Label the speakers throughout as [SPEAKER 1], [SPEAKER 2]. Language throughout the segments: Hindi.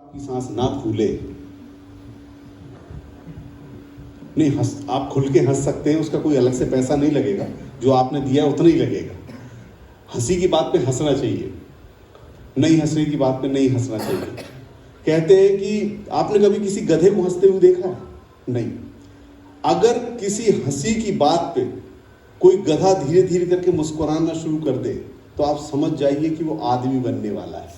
[SPEAKER 1] की सांस ना फूले नहीं, आप खुल के हंस सकते हैं, उसका कोई अलग से पैसा नहीं लगेगा, जो आपने दिया है उतना ही लगेगा। हंसी की बात पे हंसना चाहिए, नहीं हंसने की बात पे नहीं हंसना चाहिए। कहते हैं कि आपने कभी किसी गधे को हंसते हुए देखा है? नहीं। अगर किसी हंसी की बात पे कोई गधा धीरे धीरे करके मुस्कुराना शुरू कर दे तो आप समझ जाइए कि वो आदमी बनने वाला है।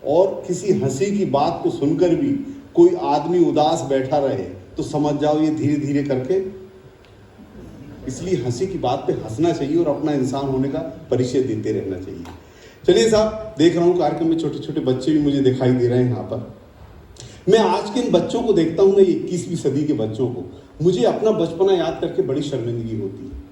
[SPEAKER 1] और किसी हंसी की बात को सुनकर भी कोई आदमी उदास बैठा रहे तो समझ जाओ ये धीरे धीरे करके। इसलिए हंसी की बात पे हंसना चाहिए और अपना इंसान होने का परिचय देते रहना चाहिए। चलिए साहब, देख रहा हूँ कार्यक्रम में छोटे छोटे बच्चे भी मुझे दिखाई दे रहे हैं यहाँ पर। मैं आज के इन बच्चों को देखता हूँ ना, 21वीं सदी के बच्चों को, मुझे अपना बचपना याद करके बड़ी शर्मिंदगी होती है।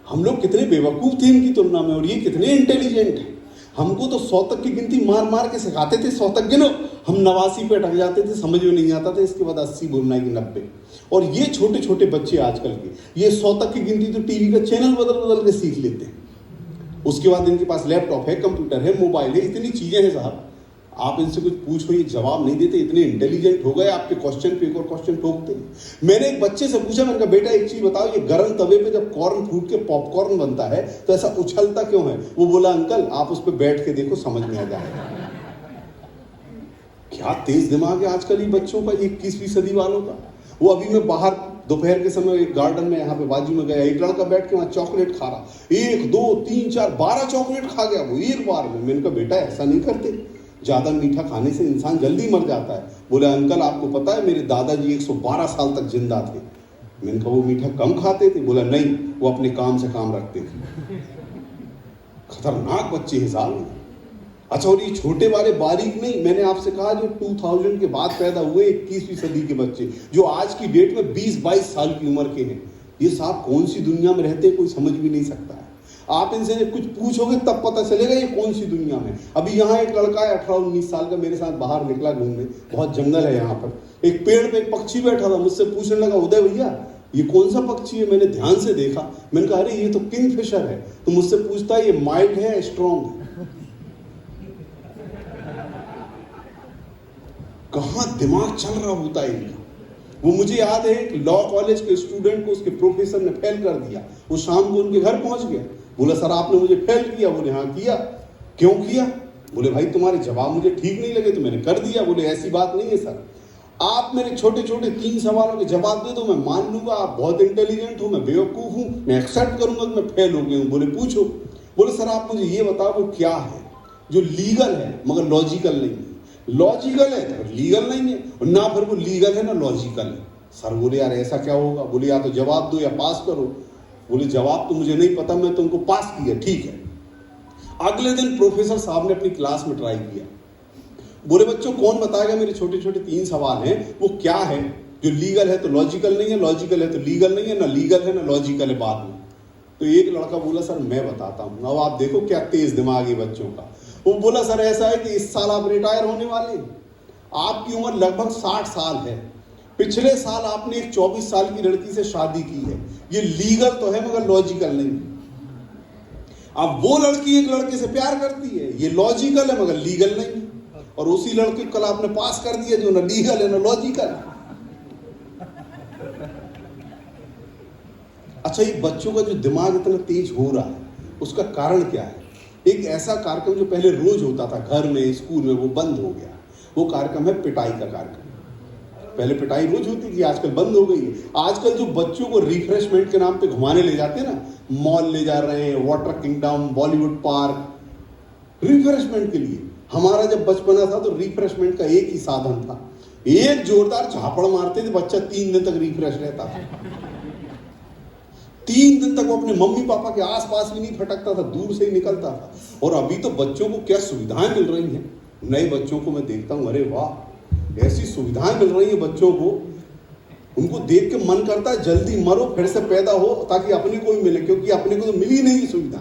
[SPEAKER 1] हम लोग कितने बेवकूफ़ थे इनकी तुलना में, और ये कितने इंटेलिजेंट हैं। हमको तो 100 तक की गिनती मार मार के सिखाते थे, 100 तक गिनो, हम 89 पे अटक जाते थे, समझ में नहीं आता था। इसके बाद 80 बोलना है कि 90। और ये छोटे छोटे बच्चे आजकल के, ये 100 तक की गिनती तो टीवी का चैनल बदल बदल के सीख लेते हैं। उसके बाद इनके पास लैपटॉप है, कंप्यूटर है, मोबाइल है, इतनी चीज़ें हैं साहब। आप इनसे कुछ पूछो ये जवाब नहीं देते, इतने इंटेलिजेंट हो गए, आपके क्वेश्चन पे एक और क्वेश्चन ठोकते हैं। मैंने एक बच्चे से पूछा, मैंने कहा बेटा एक चीज बताओ, ये गर्म तवे पे जब कॉर्न फूट के पॉपकॉर्न बनता है तो ऐसा उछलता क्यों है? वो बोला अंकल आप उस पर बैठ के देखो, समझ में आ जाएगा। क्या तेज दिमाग है आजकल ये बच्चों का, 21वीं सदी वालों का। वो अभी मैं बाहर दोपहर के समय एक गार्डन में यहाँ पे बाजू में गया, एक लड़का बैठ के वहाँ चॉकलेट खा रहा, 1 2 3 4 12 चॉकलेट खा गया वो एक बार में। मैंने कहा बेटा ऐसा नहीं करते, ज़्यादा मीठा खाने से इंसान जल्दी मर जाता है। बोले अंकल आपको पता है मेरे दादाजी 112 साल तक जिंदा थे। मैंने कहा वो मीठा कम खाते थे? बोला नहीं, वो अपने काम से काम रखते थे। खतरनाक बच्चे हैं साहब। अच्छा, और ये छोटे वाले बारीक नहीं, मैंने आपसे कहा जो 2000 के बाद पैदा हुए 21वीं सदी के बच्चे, जो आज की डेट में 20-22 साल की उम्र के हैं, ये साहब कौन सी दुनिया में रहते हैं कोई समझ भी नहीं सकता है। आप इनसे कुछ पूछोगे तब पता चलेगा ये कौन सी दुनिया में। अभी यहाँ एक लड़का है 18-19 साल का, मेरे साथ बाहर निकला घूमने, बहुत जंगल है यहाँ पर। एक पेड़ पे एक पक्षी बैठा था, मुझसे पूछने लगा उदय भैया ये कौन सा पक्षी है? मैंने ध्यान से देखा, मैंने कहा अरे ये तो किंगफिशर है। तो मुझसे पूछता है ये माइल्ड है स्ट्रॉन्ग है? कहाँ दिमाग चल रहा होता है इनका। वो मुझे याद है कि लॉ कॉलेज के स्टूडेंट को उसके प्रोफेसर ने फेल कर दिया। वो शाम को उनके घर पहुंच गया, बोला सर आपने मुझे फेल किया। बोले हाँ किया। क्यों किया? बोले भाई तुम्हारे जवाब मुझे ठीक नहीं लगे तो मैंने कर दिया। बोले ऐसी बात नहीं है सर, आप मेरे छोटे छोटे 3 सवालों के जवाब दे दो, मैं मान लूंगा आप बहुत इंटेलिजेंट हो, मैं बेवकूफ हूँ, मैं एक्सेप्ट करूंगा कि मैं फेल हो गया हूँ। बोले पूछो। बोले सर आप मुझे ये बताओ वो क्या है जो लीगल है मगर लॉजिकल नहीं है? लॉजिकल है तो लीगल नहीं है, और ना फिर वो लीगल है ना लॉजिकल है। सर बोले यार ऐसा क्या होगा? बोले या तो जवाब दो या पास करो। बोले जवाब तो मुझे नहीं पता, मैं तुमको पास किया। ठीक है। अगले दिन प्रोफेसर साहब ने अपनी क्लास में ट्राई किया। बोले बच्चों कौन बताएगा मेरे छोटे छोटे 3 सवाल हैं वो क्या है जो लीगल है तो लॉजिकल नहीं है, लॉजिकल है तो लीगल नहीं है, ना लीगल है ना लॉजिकल है बाद में। तो एक लड़का बोला सर मैं बताता हूँ। अब आप देखो क्या तेज दिमाग है बच्चों का। वो बोला सर ऐसा है कि इस साल आप रिटायर होने वाले, आपकी उम्र लगभग 60 साल है, पिछले साल आपने एक 24 साल की लड़की से शादी की है, ये लीगल तो है मगर लॉजिकल नहीं। अब वो लड़की एक लड़के से प्यार करती है, ये लॉजिकल है मगर लीगल नहीं। और उसी लड़के को कल आपने पास कर दिया जो ना लीगल है ना लॉजिकल है। अच्छा, ये बच्चों का जो दिमाग इतना तेज हो रहा है उसका कारण क्या है? एक ऐसा कार्यक्रम जो पहले रोज होता था घर में स्कूल में वो बंद हो गया। वो कार्यक्रम है पिटाई का कार्यक्रम। पहले पिटाई रोज होती थी, आजकल बंद हो गई है। आजकल जो बच्चों को रिफ्रेशमेंट के नाम पे घुमाने ले जाते हैं ना, मॉल ले जा रहे हैं, water kingdom, Bollywood park, refreshment के लिए। हमारा जब बचपना था तो रिफ्रेशमेंट का एक ही साधन था, एक जोरदार झापड़ मारते थे, बच्चा 3 दिन तक रिफ्रेश रहता था। 3 दिन तक वो अपने मम्मी पापा के आसपास भी नहीं फटकता था, दूर से ही निकलता था। और अभी तो बच्चों को क्या सुविधाएं मिल रही हैं। नए बच्चों को मैं देखता हूँ, अरे वाह ऐसी सुविधाएं मिल रही हैं बच्चों को, उनको देख के मन करता है जल्दी मरो फिर से पैदा हो ताकि अपने को भी मिले, क्योंकि अपने को तो मिली नहीं सुविधा।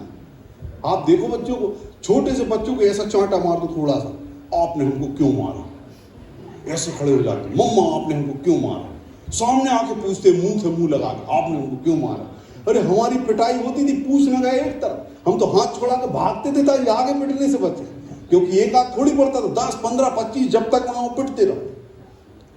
[SPEAKER 1] आप देखो बच्चों को, छोटे से बच्चों को ऐसा चांटा मार दो थोड़ा सा, आपने हमको क्यों मारा, ऐसे खड़े हो जाते, मम्मा आपने हमको क्यों मारा। सामने आके पूछते मुंह से मुंह लगा के, आपने हमको क्यों मारा। अरे हमारी पिटाई होती थी पूछ न गए एक तरफ, हम तो हाथ छोड़ा के भागते थे ताकि आगे पिटने से बचे। क्योंकि एक आध थोड़ी पढ़ता था, 10, 15, 25 जब तक वहां पिटते रहो।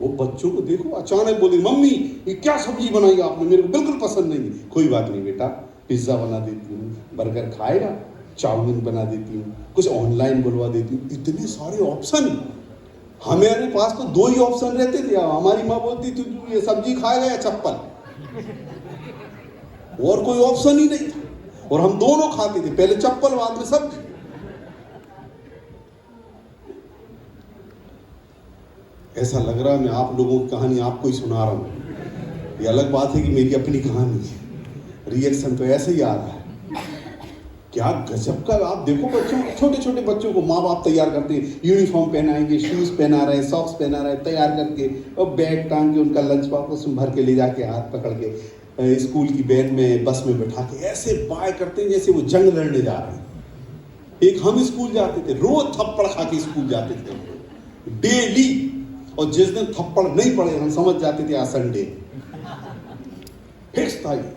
[SPEAKER 1] वो बच्चों को देखो अचानक बोले मम्मी ये क्या सब्जी बनाई आपने, मेरे को बिल्कुल पसंद नहीं। कोई बात नहीं बेटा, पिज्जा बना देती हूँ, बर्गर खाएगा, चाउमीन बना देती हूँ, कुछ ऑनलाइन बुलवा देती हूँ। इतने सारे ऑप्शन। हमारे पास तो 2 ही ऑप्शन रहते थे। हमारी माँ बोलती थी तू ये सब्जी खाएगा या चप्पल, और कोई ऑप्शन ही नहीं था। और हम दोनों खाते थे, पहले चप्पल बाद में सब्जी। ऐसा लग रहा है मैं आप लोगों की कहानी आपको ही सुना रहा हूं। ये अलग बात है कि मेरी अपनी कहानी है। रिएक्शन तो ऐसे ही आ रहा है। क्या गजब का। आप देखो बच्चों, छोटे छोटे बच्चों को माँ बाप तैयार करते हैं, यूनिफॉर्म पहनाएंगे, शूज पहना रहे, सॉक्स पहना रहे, तैयार करके और बैग टांग के उनका लंच बॉक्स उसमें भर के ले जाके हाथ पकड़ के स्कूल की वैन में, बस में बैठा के ऐसे बाय करते हैं जैसे वो जंग लड़ने जा रहे हैं। एक हम स्कूल जाते थे, रोज थप्पड़ खा के स्कूल जाते थे डेली, और जिस दिन थप्पड़ नहीं पड़े हम समझ जाते थे आज संडे। फिक्स था ये।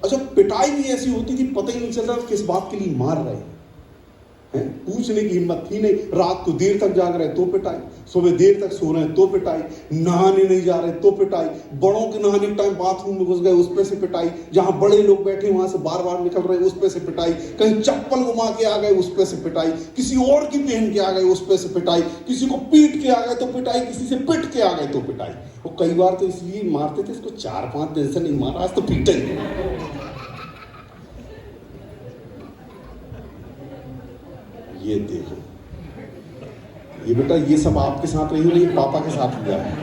[SPEAKER 1] अच्छा, पिटाई भी ऐसी होती थी पता ही नहीं चल रहा किस बात के लिए मार रहे हैं। पूछने की हिम्मत थी नहीं। रात को देर तक जाग रहे तो पिटाई, सुबह देर तक सो रहे हैं तो पिटाई, नहाने नहीं जा रहे तो पिटाई, बड़ों के नहाने के टाइम बाथरूम में घुस गए उस पे से पिटाई, जहां बड़े लोग बैठे वहां से बार बार निकल रहे उस पे से पिटाई, कहीं चप्पल घुमा के आ गए उस पे से पिटाई, किसी और की पहन के आ गए उस पे से पिटाई, किसी को पीट के आ गए तो पिटाई, किसी से पिट के आ गए तो पिटाई। और कई बार तो इसलिए मारते थे, इसको 4-5 दिन से नहीं मारा, आज तो पीटे। ये देखो, ये बेटा ये सब आपके साथ नहीं हो रही, पापा के साथ हुआ है।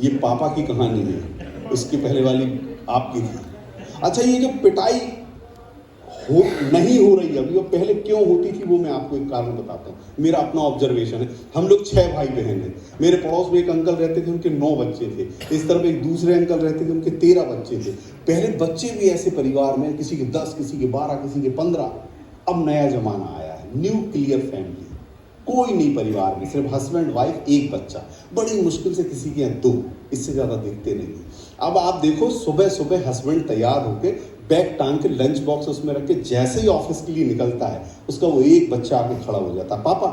[SPEAKER 1] ये पापा की कहानी है, उसके पहले वाली आपकी थी। अच्छा, ये जो पिटाई नहीं हो रही अभी, और पहले क्यों होती थी वो मैं आपको एक कारण बताता हूँ। मेरा अपना ऑब्जर्वेशन है। हम लोग 6 भाई बहन हैं। मेरे पड़ोस में एक अंकल रहते थे, उनके 9 बच्चे थे। इस तरफ एक दूसरे अंकल रहते थे, उनके 13 बच्चे थे। पहले बच्चे भी ऐसे परिवार में, किसी के 10, किसी के 12, किसी के 15। अब नया जमाना आया है, न्यूक्लियर फैमिली। कोई नहीं परिवार में, सिर्फ हस्बैंड वाइफ, एक बच्चा, बड़ी मुश्किल से किसी के यहाँ 2, इससे ज्यादा दिखते नहीं। अब आप देखो, सुबह सुबह हस्बैंड तैयार होके बैग टांग के लंच बॉक्स उसमें रख के जैसे ही ऑफिस के लिए निकलता है, उसका वो एक बच्चा आके खड़ा हो जाता, पापा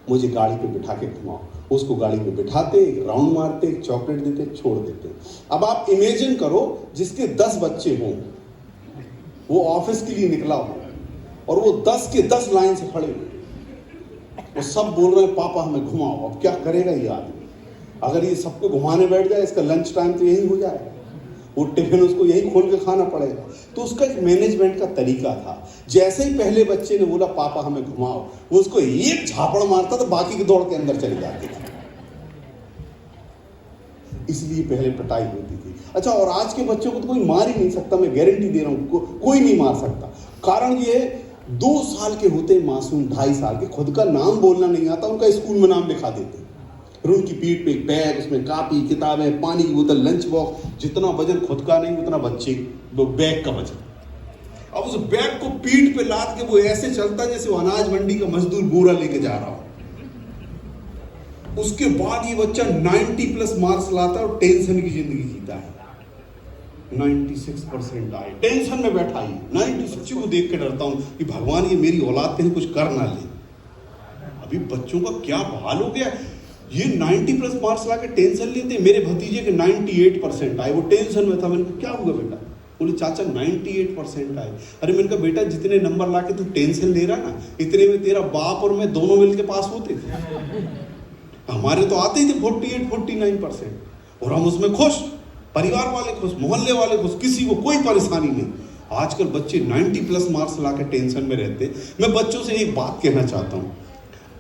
[SPEAKER 1] मुझे गाड़ी पे बिठा के घुमाओ। उसको गाड़ी पे बिठाते, एक राउंड मारते, एक चॉकलेट देते, छोड़ देते। अब आप इमेजिन करो जिसके 10 बच्चे हों, वो ऑफिस के लिए निकला हो और वो 10 के 10 लाइन से खड़े हो, वो सब बोल रहे हैं पापा हमें घुमाओ। अब क्या करेगा ये आदमी? अगर ये सबको घुमाने बैठ जाए, इसका लंच टाइम तो यही हो जाएगा, वो टिफिन उसको यही खोल के खाना पड़ेगा। तो उसका एक मैनेजमेंट का तरीका था। जैसे ही पहले बच्चे ने बोला पापा हमें घुमाओ, वो उसको एक झापड़ मारता तो बाकी के दौड़ के अंदर चले जाते थे। इसलिए पहले पिटाई होती थी। अच्छा, और आज के बच्चों को तो कोई मार ही नहीं सकता, मैं गारंटी दे रहा हूं, कोई नहीं मार सकता। कारण ये 2 साल के होते मासूम, 2.5 साल के, खुद का नाम बोलना नहीं आता, उनका स्कूल में नाम लिखा देते। उनकी पीठ पे एक बैग, उसमें कापी, किताबें, पानी की बोतल, लंच बॉक्स, जितना वजन खुद का नहीं उतना बच्चे बैग का वजन। अब उस बैग को पीठ पे लाद के वो ऐसे चलता है जैसे वो अनाज मंडी का मजदूर बोरा लेके जा रहा हो। उसके बाद ये बच्चा 90+ मार्क्स लाता है और टेंशन की जिंदगी जीता है। 96% आए, टेंशन में बैठा ही 96 को देख के डरता हूं कि भगवान ये मेरी औलाद कहीं कुछ कर ना ले। अभी बच्चों का क्या हाल हो गया। ये 90+ मार्क्स ला के टेंशन लेते। मेरे भतीजे के 98% आए, वो टेंशन में था। मैंने कहा क्या हुआ बेटा? बोले चाचा 98% आए। अरे मैंने कहा बेटा जितने नंबर ला के तू टेंशन ले रहा ना, इतने में तेरा बाप और मैं दोनों मिलके पास होते थे। हमारे तो आते ही थे 48-49%, और हम उसमें खुश, परिवार वाले खुश, मोहल्ले वाले खुश, किसी को कोई परेशानी नहीं। आजकल बच्चे 90+ मार्क्स ला के टेंशन में रहते। मैं बच्चों से एक बात कहना चाहता हूँ,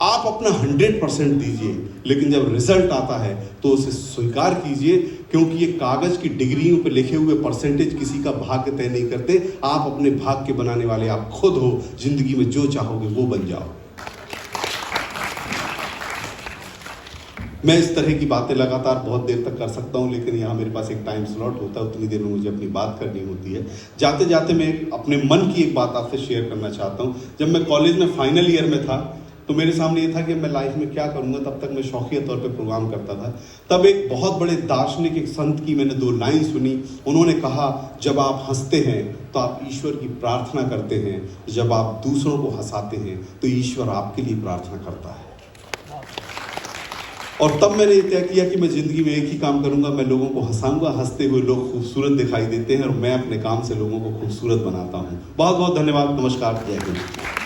[SPEAKER 1] आप अपना 100% दीजिए, लेकिन जब रिजल्ट आता है तो उसे स्वीकार कीजिए, क्योंकि ये कागज की डिग्रियों पे लिखे हुए परसेंटेज किसी का भाग्य तय नहीं करते। आप अपने भाग्य बनाने वाले आप खुद हो। जिंदगी में जो चाहोगे वो बन जाओ। मैं इस तरह की बातें लगातार बहुत देर तक कर सकता हूं, लेकिन यहाँ मेरे पास एक टाइम स्लॉट होता है, उतनी देर में मुझे अपनी बात करनी होती है। जाते जाते मैं अपने मन की एक बात आपसे शेयर करना चाहता हूँ। जब मैं कॉलेज में फाइनल ईयर में था तो मेरे सामने ये था कि मैं लाइफ में क्या करूंगा। तब तक मैं शौकिया तौर पे प्रोग्राम करता था। तब एक बहुत बड़े दार्शनिक, एक संत की मैंने 2 लाइन सुनी। उन्होंने कहा, जब आप हंसते हैं तो आप ईश्वर की प्रार्थना करते हैं, जब आप दूसरों को हंसाते हैं तो ईश्वर आपके लिए प्रार्थना करता है। और तब मैंने ये तय किया कि मैं जिंदगी में एक ही काम करूंगा, मैं लोगों को हंसाऊंगा। हंसते हुए लोग खूबसूरत दिखाई देते हैं और मैं अपने काम से लोगों को खूबसूरत बनाता हूं। बहुत बहुत धन्यवाद। नमस्कार। जय हिंद।